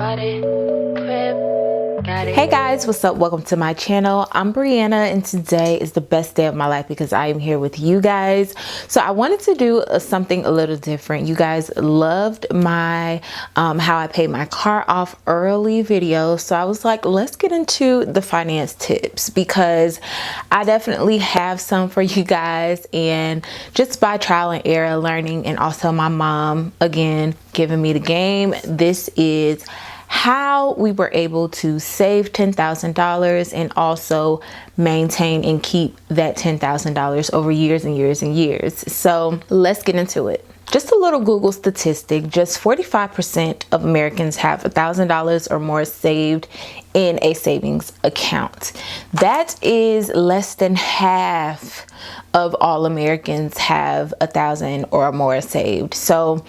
Hey guys, what's up? Welcome to my channel. I'm Brianna and today is the best day of my life because I am here with you guys. So I wanted to do something a little different. You guys loved my how I paid my car off early video. So I was like, let's get into the finance tips because I definitely have some for you guys, and just by trial and error learning, and also my mom again giving me the game. This is how we were able to save $10,000 and also maintain and keep that $10,000 over years and years and years. So let's get into it. Just a little Google statistic, just 45% of Americans have $1,000 or more saved in a savings account. That is less than half of all Americans have $1,000 or more saved. So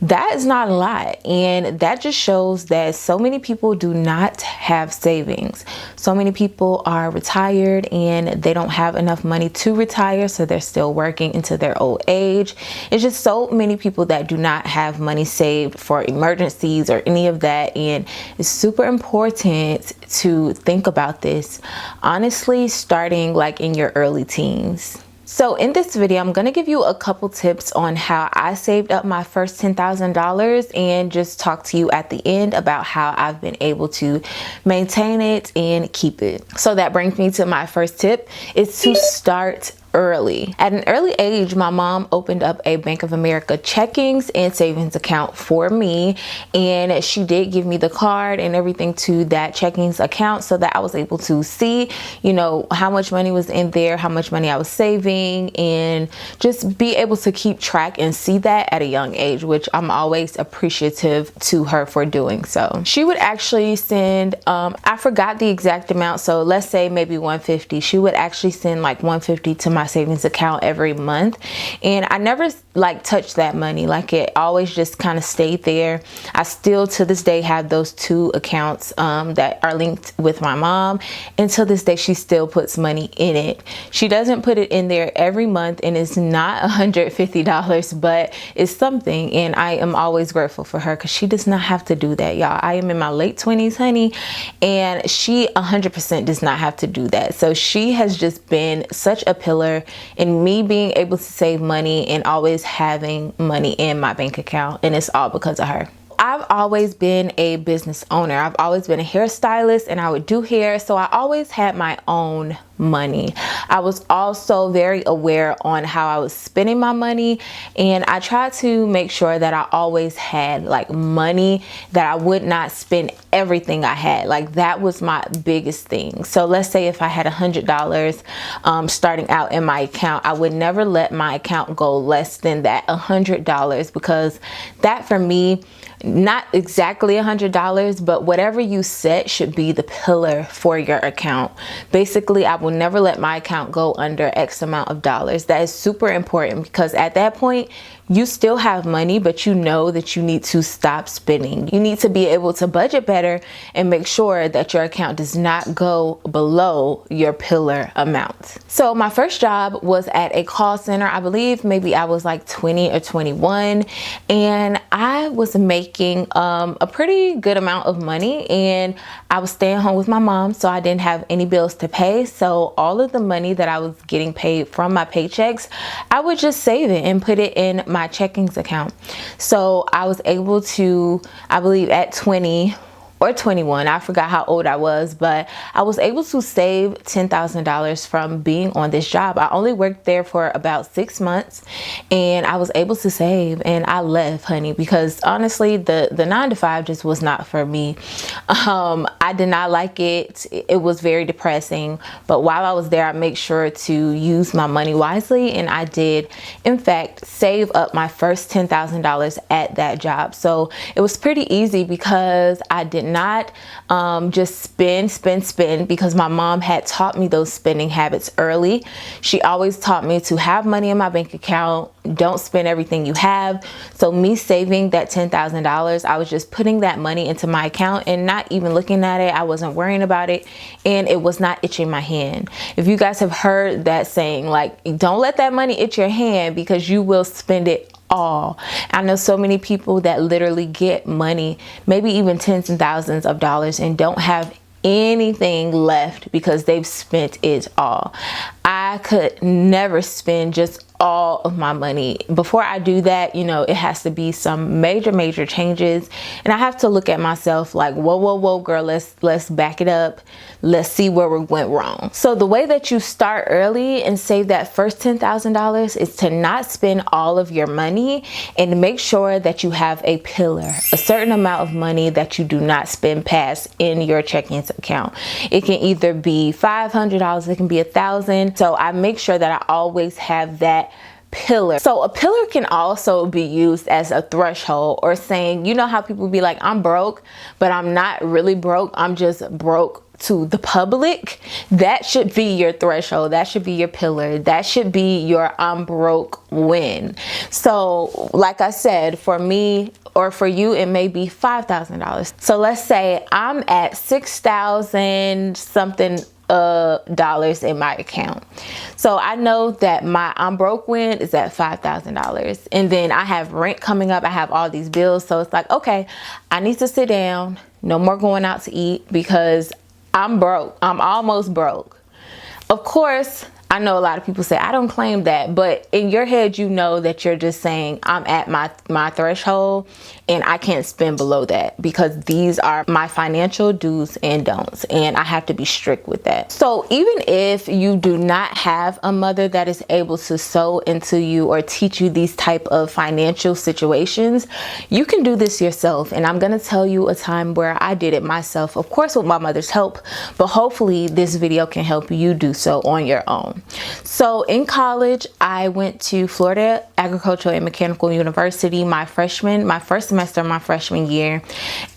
that is not a lot, and that just shows that so many people do not have savings. So many people are retired and they don't have enough money to retire, so they're still working into their old age. It's just so many people that do not have money saved for emergencies or any of that, and it's super important to think about this honestly starting like in your early teens. So in this video, I'm going to give you a couple tips on how I saved up my first $10,000 and just talk to you at the end about how I've been able to maintain it and keep it. So that brings me to my first tip, is to start early. At an early age, my mom opened up a Bank of America checkings and savings account for me, and she did give me the card and everything to that checkings account so that I was able to see, you know, how much money was in there, how much money I was saving, and just be able to keep track and see that at a young age, which I'm always appreciative to her for doing so. She would actually send, I forgot the exact amount, so let's say maybe $150. She would actually send like $150 to my savings account every month, and I never like touched that money. Like, it always just kind of stayed there. I still to this day have those two accounts that are linked with my mom, and to this day she still puts money in it. She doesn't put it in there every month, and it's not $150, but it's something, and I am always grateful for her because she does not have to do that, y'all. I am in my late 20s, honey, and she 100% does not have to do that. So she has just been such a pillar in me being able to save money and always having money in my bank account, and it's all because of her. I've always been a business owner. I've always been a hairstylist, and I would do hair, so I always had my own money. I was also very aware on how I was spending my money, and I tried to make sure that I always had like money that I would not spend everything I had. Like, that was my biggest thing. So let's say if I had $100 starting out in my account, I would never let my account go less than that $100, because that for me, not exactly $100, but whatever you set should be the pillar for your account. Basically, I will never let my account go under X amount of dollars. That is super important, because at that point you still have money, but you know that you need to stop spending. You need to be able to budget better and make sure that your account does not go below your pillar amount. So my first job was at a call center. I believe maybe I was like 20 or 21, and I was making a pretty good amount of money, and I was staying home with my mom, so I didn't have any bills to pay. So all of the money that I was getting paid from my paychecks, I would just save it and put it in my checkings account. So I was able to, I believe at 20 or 21, I forgot how old I was, but I was able to save $10,000 from being on this job. I only worked there for about 6 months, and I was able to save, and I left, honey, because honestly the 9-to-5 just was not for me. I did not like it. It was very depressing, but while I was there, I made sure to use my money wisely, and I did in fact save up my first $10,000 at that job. So it was pretty easy because I did not just spend, because my mom had taught me those spending habits early. She always taught me to have money in my bank account, don't spend everything you have. So me saving that $10,000, I was just putting that money into my account and not even looking at it. I wasn't worrying about it, and it was not itching my hand. If you guys have heard that saying, like, don't let that money itch your hand, because you will spend it all. I know so many people that literally get money, maybe even tens and thousands of dollars, and don't have anything left because they've spent it all. I could never spend just all of my money. Before I do that, you know, it has to be some major changes, and I have to look at myself like, whoa girl, let's back it up. Let's see where we went wrong. So the way that you start early and save that first $10,000 is to not spend all of your money, and make sure that you have a pillar, a certain amount of money that you do not spend past in your checking account. It can either be $500, it can be $1,000. So I make sure that I always have that pillar. So a pillar can also be used as a threshold, or saying, you know how people be like, I'm broke, but I'm not really broke, I'm just broke to the public. That should be your threshold. That should be your pillar. That should be your I'm broke win. So like I said, for me or for you, it may be $5,000. So let's say I'm at 6,000 something dollars in my account. So I know that my I'm broke win is at $5,000, and then I have rent coming up, I have all these bills. So it's like, okay, I need to sit down, no more going out to eat, because I'm broke. I'm almost broke. Of course, I know a lot of people say I don't claim that, but in your head, you know that you're just saying I'm at my threshold and I can't spend below that, because these are my financial do's and don'ts, and I have to be strict with that. So even if you do not have a mother that is able to sew into you or teach you these type of financial situations, you can do this yourself. And I'm going to tell you a time where I did it myself, of course with my mother's help, but hopefully this video can help you do so on your own. So in college, I went to Florida Agricultural and Mechanical University my first semester, my freshman year.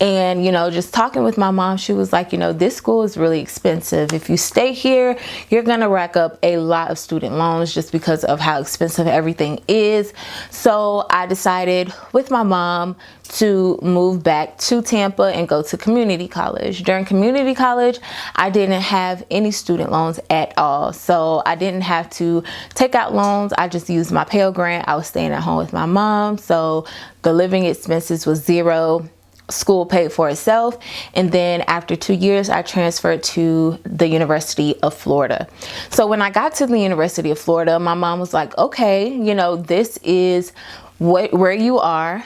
And, you know, just talking with my mom, she was like, you know, this school is really expensive. If you stay here, you're going to rack up a lot of student loans just because of how expensive everything is. So I decided with my mom to move back to Tampa and go to community college. During community college, I didn't have any student loans at all. So I didn't have to take out loans. I just used my Pell Grant. I was staying at home with my mom. So the living expenses was zero. School paid for itself. And then after 2 years, I transferred to the University of Florida. So when I got to the University of Florida, my mom was like, okay, you know, this is where you are.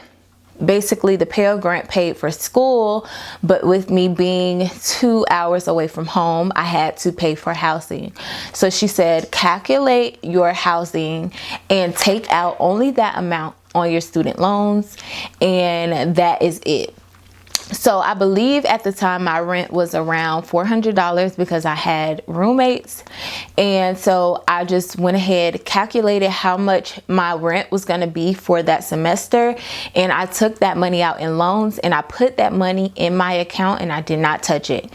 Basically, the Pell Grant paid for school, but with me being 2 hours away from home, I had to pay for housing. So she said, calculate your housing and take out only that amount on your student loans, and that is it. So I believe at the time my rent was around $400 because I had roommates. And so I just went ahead, calculated how much my rent was going to be for that semester. And I took that money out in loans and I put that money in my account and I did not touch it.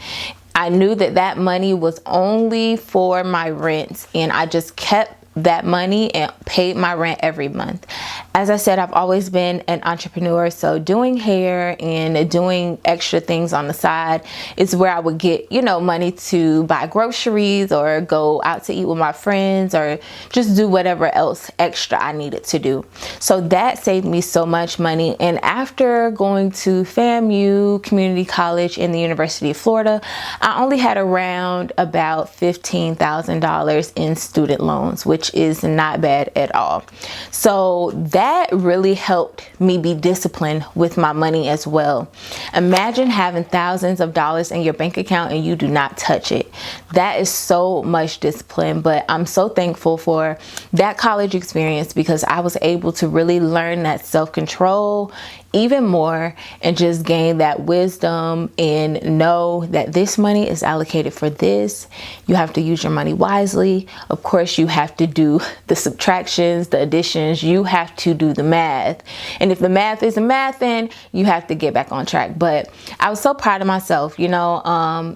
I knew that that money was only for my rent, and I just kept that money and paid my rent every month. As I said, I've always been an entrepreneur, so doing hair and doing extra things on the side is where I would get, you know, money to buy groceries or go out to eat with my friends or just do whatever else extra I needed to do. So that saved me so much money. And after going to FAMU Community College in the University of Florida, I only had around about $15,000 in student loans, which is not bad at all. So that really helped me be disciplined with my money as well. Imagine having thousands of dollars in your bank account and you do not touch it. That is so much discipline, but I'm so thankful for that college experience because I was able to really learn that self-control even more and just gain that wisdom and know that this money is allocated for this. You have to use your money wisely. Of course, you have to do the subtractions, the additions. You have to do the math. And if the math isn't mathing, you have to get back on track. But I was so proud of myself, you know,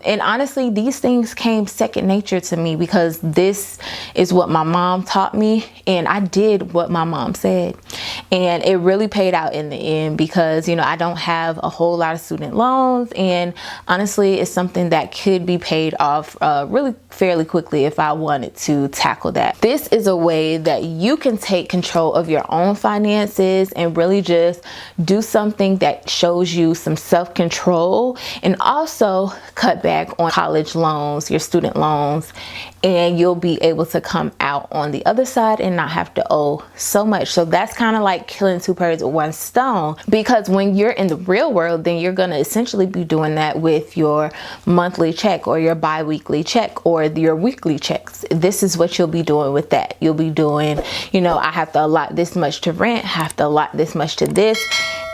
and honestly, these things came second nature to me because this is what my mom taught me and I did what my mom said. And it really paid out in the end because, you know, I don't have a whole lot of student loans, and honestly, it's something that could be paid off really fairly quickly if I wanted to tackle that. This this is a way that you can take control of your own finances and really just do something that shows you some self-control, and also cut back on college loans, your student loans, and you'll be able to come out on the other side and not have to owe so much. So that's kind of like killing two birds with one stone, because when you're in the real world, then you're going to essentially be doing that with your monthly check or your bi-weekly check or your weekly checks. This is what you'll be doing with that. You'll be doing, you know, I have to allot this much to rent, have to allot this much to this,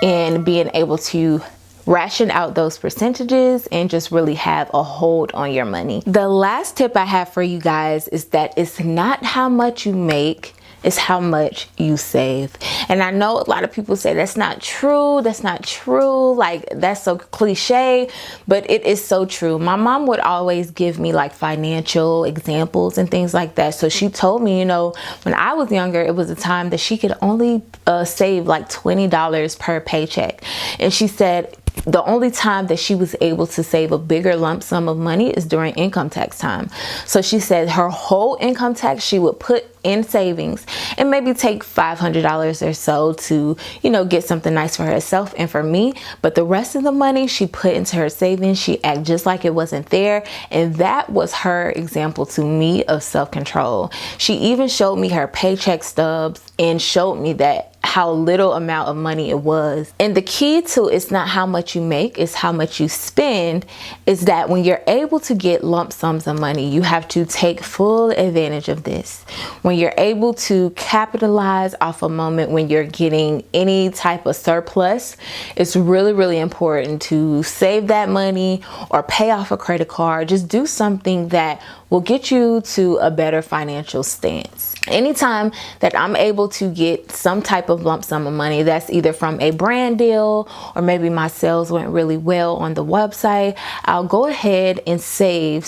and being able to ration out those percentages and just really have a hold on your money. The last tip I have for you guys is that it's not how much you make, it's how much you save. And I know a lot of people say that's not true, like that's so cliche, but it is so true. My mom would always give me like financial examples and things like that. So she told me, you know, when I was younger, it was a time that she could only save like $20 per paycheck. And she said the only time that she was able to save a bigger lump sum of money is during income tax time. So she said her whole income tax she would put in savings and maybe take $500 or so to, you know, get something nice for herself and for me. But the rest of the money she put into her savings, she acted just like it wasn't there. And that was her example to me of self-control. She even showed me her paycheck stubs and showed me that how little amount of money it was. And the key to it's not how much you make, it's how much you spend, is that when you're able to get lump sums of money, you have to take full advantage of this. When you're able to capitalize off a moment when you're getting any type of surplus, it's really, really important to save that money or pay off a credit card. Just do something that will get you to a better financial stance. Anytime that I'm able to get some type of lump sum of money, that's either from a brand deal or maybe my sales went really well on the website, I'll go ahead and save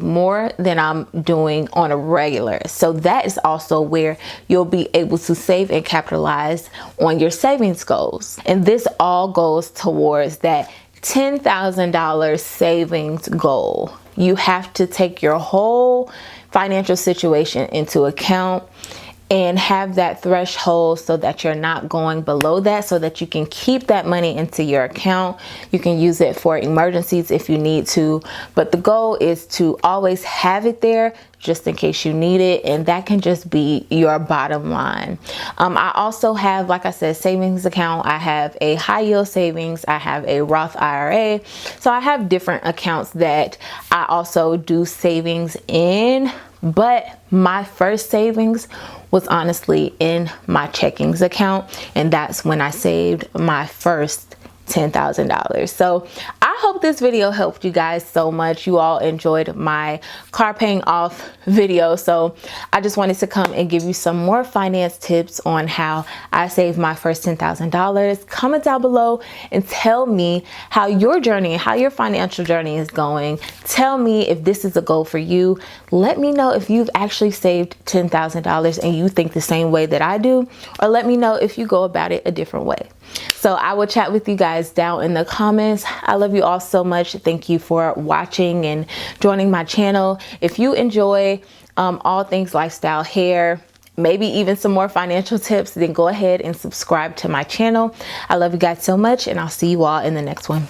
more than I'm doing on a regular. So that is also where you'll be able to save and capitalize on your savings goals. And this all goes towards that $10,000 savings goal. You have to take your whole financial situation into account and have that threshold so that you're not going below that, so that you can keep that money into your account. You can use it for emergencies if you need to, but the goal is to always have it there just in case you need it, and that can just be your bottom line. I also have, like I said, savings account. I have a high yield savings. I have a Roth IRA. So I have different accounts that I also do savings in, but my first savings was honestly in my checkings account, and that's when I saved my first $10,000. So I hope this video helped you guys so much. You all enjoyed my car paying off video. So I just wanted to come and give you some more finance tips on how I saved my first $10,000. Comment down below and tell me how your journey, how your financial journey is going. Tell me if this is a goal for you. Let me know if you've actually saved $10,000 and you think the same way that I do, or let me know if you go about it a different way. So I will chat with you guys down in the comments. I love you all so much. Thank you for watching and joining my channel. If you enjoy all things lifestyle, hair, maybe even some more financial tips, then go ahead and subscribe to my channel. I love you guys so much, and I'll see you all in the next one.